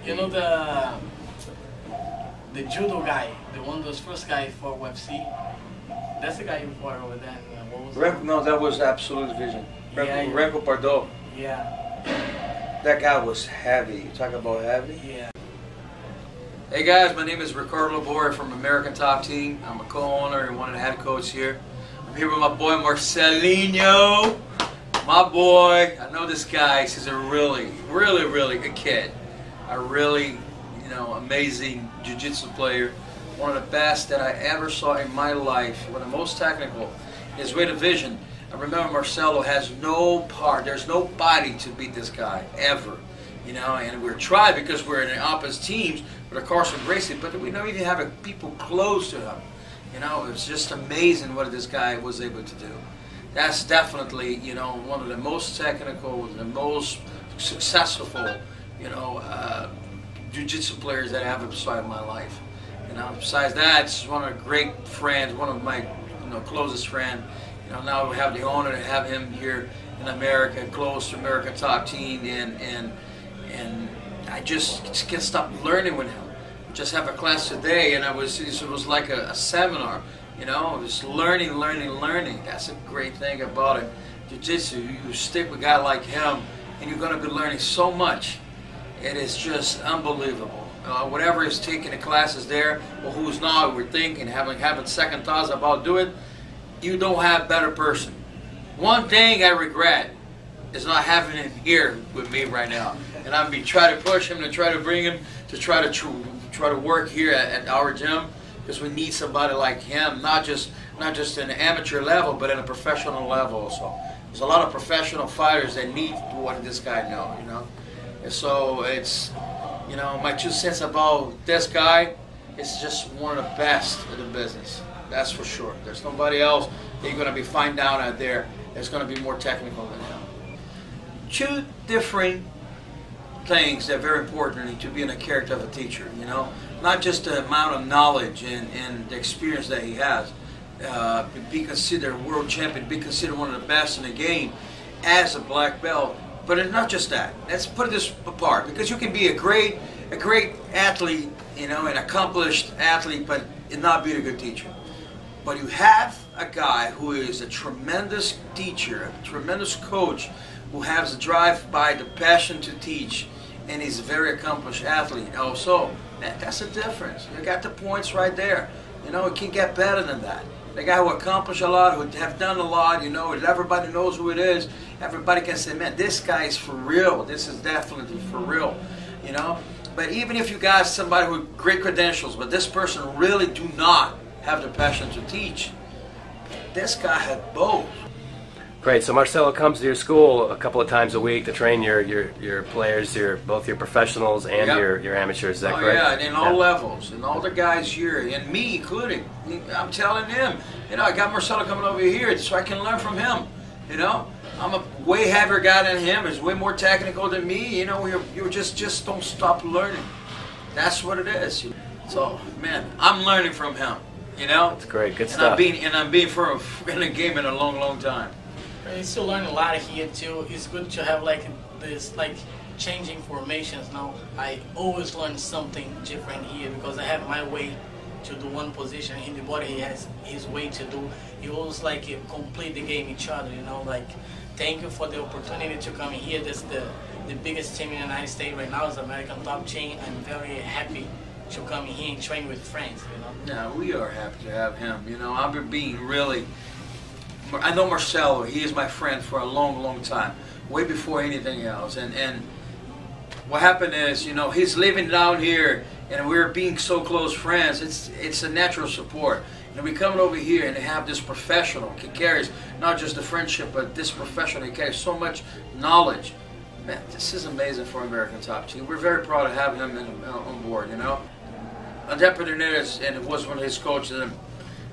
You know the judo guy, the one of those first guys for UFC. That's the guy you fought over there. What was that? No, that was Absolute Vision. Renko Pardo. Yeah. That guy was heavy. You talk about heavy? Yeah. Hey guys, my name is Ricardo Liborio from American Top Team. I'm a co-owner and one of the head coaches here. I'm here with my boy Marcelinho. My boy, I know this guy. He's a really good kid. A really, amazing jiu-jitsu player. One of the best that I ever saw in my life. One of the most technical. His weight of vision. I remember Marcelo has no part. There's nobody to beat this guy ever. And we're trying because we're in the opposite teams with Carson Gracie, but we don't even have people close to him. It's just amazing what this guy was able to do. That's definitely, one of the most technical, the most successful, jiu-jitsu players that I have beside my life. Besides that, he's one of the great friends, one of my, closest friends. Now we have the honor to have him here in America, close to American Top Team, and I just can't stop learning with him. We just have a class today, and it was like a seminar. Just learning. That's a great thing about it. Jiu-jitsu, you stick with a guy like him, and you're going to be learning so much. It is just unbelievable. Whatever is taking the classes there, or who's not, we're thinking, having second thoughts about doing it, you don't have a better person. One thing I regret is not having him here with me right now. And I'm be trying to push him, to try to bring him, to try to work here at our gym, because we need somebody like him, not just in an amateur level, but in a professional level also. There's a lot of professional fighters that need what this guy knows, And so it's, my 2 cents about this guy, it's just one of the best in the business. That's for sure. There's nobody else that you're going to be finding out there that's going to be more technical than him. 2 different things that are very important to being a character of a teacher, Not just the amount of knowledge and the experience that he has. Be considered a world champion, be considered one of the best in the game as a black belt. But it's not just that. Let's put this apart, because you can be a great athlete, an accomplished athlete, but not be a good teacher. But you have a guy who is a tremendous teacher, a tremendous coach, who has the drive by the passion to teach, and he's a very accomplished athlete also. That's a difference. You got the points right there. It can't get better than that. The guy who accomplished a lot, who have done a lot, everybody knows who it is. Everybody can say, man, this guy is for real. This is definitely for real, But even if you got somebody with great credentials, but this person really do not have the passion to teach, this guy had both. Great. So Marcelo comes to your school a couple of times a week to train your players, both your professionals and your amateurs. Is that correct? Yeah, and in all levels, and all the guys here, and me including. I'm telling him, I got Marcelo coming over here so I can learn from him. I'm a way heavier guy than him. He's way more technical than me. You just don't stop learning. That's what it is. So, man, I'm learning from him. That's great. Good stuff. I'm being in the game in a long time. You still learn a lot here too. It's good to have this changing formations now. I always learn something different here because I have my way to do one position. In the body, he has his way to do. He always complete the game each other. Thank you for the opportunity to come here. That's the biggest team in the United States right now is American Top Team. I'm very happy to come here and train with friends. Yeah, we are happy to have him. I've been being really. I know Marcelo. He is my friend for a long time, way before anything else. And what happened is, he's living down here, and we're being so close friends. It's a natural support. We come over here and have this professional. He carries not just the friendship, but this professional. He carries so much knowledge. Man, this is amazing for American Top Team. We're very proud to have him on board. Entrepreneurs, and it was one of his coaches. And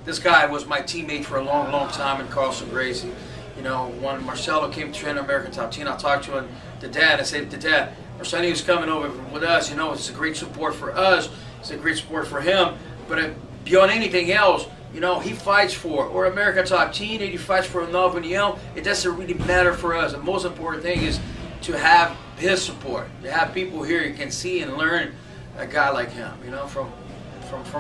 this guy was my teammate for a long time in Carson Gracie. When Marcelo came to train American Top Team, I talked to him, the dad. I said, Dad, Marcelinho's coming over with us. It's a great support for us. It's a great support for him. But beyond anything else, he fights for or American Top Team, and he fights for a Nova União. It doesn't really matter for us. The most important thing is to have his support. To have people here you can see and learn a guy like him, you know, from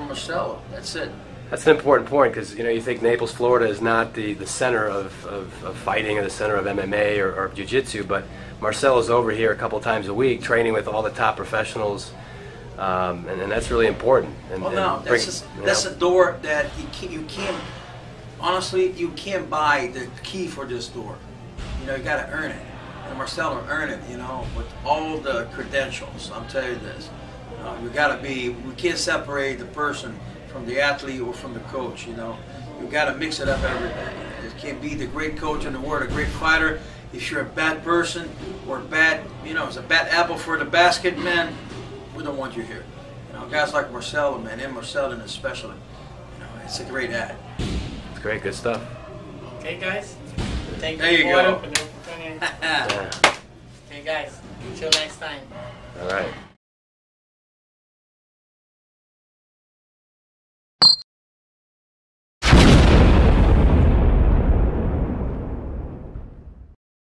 Marcelo. That's it. That's an important point because you think Naples, Florida is not the center of fighting or the center of MMA or jiu-jitsu, but Marcelo's over here a couple times a week training with all the top professionals, and that's really important. Well, no, that's a door that you can't honestly, you can't buy the key for this door. You got to earn it, and Marcelo earned it, with all the credentials. I'm telling you this. We can't separate the person from the athlete or from the coach. You got to mix it up every day. It can't be the great coach in the world, a great fighter. If you're a bad person or it's a bad apple for the basket, man, we don't want you here. Guys like Marcelo, man, and Marcelo especially, it's a great ad. It's great, good stuff. Okay, guys. Thank there you you go. for the opportunity. Okay, guys. Until next time. All right.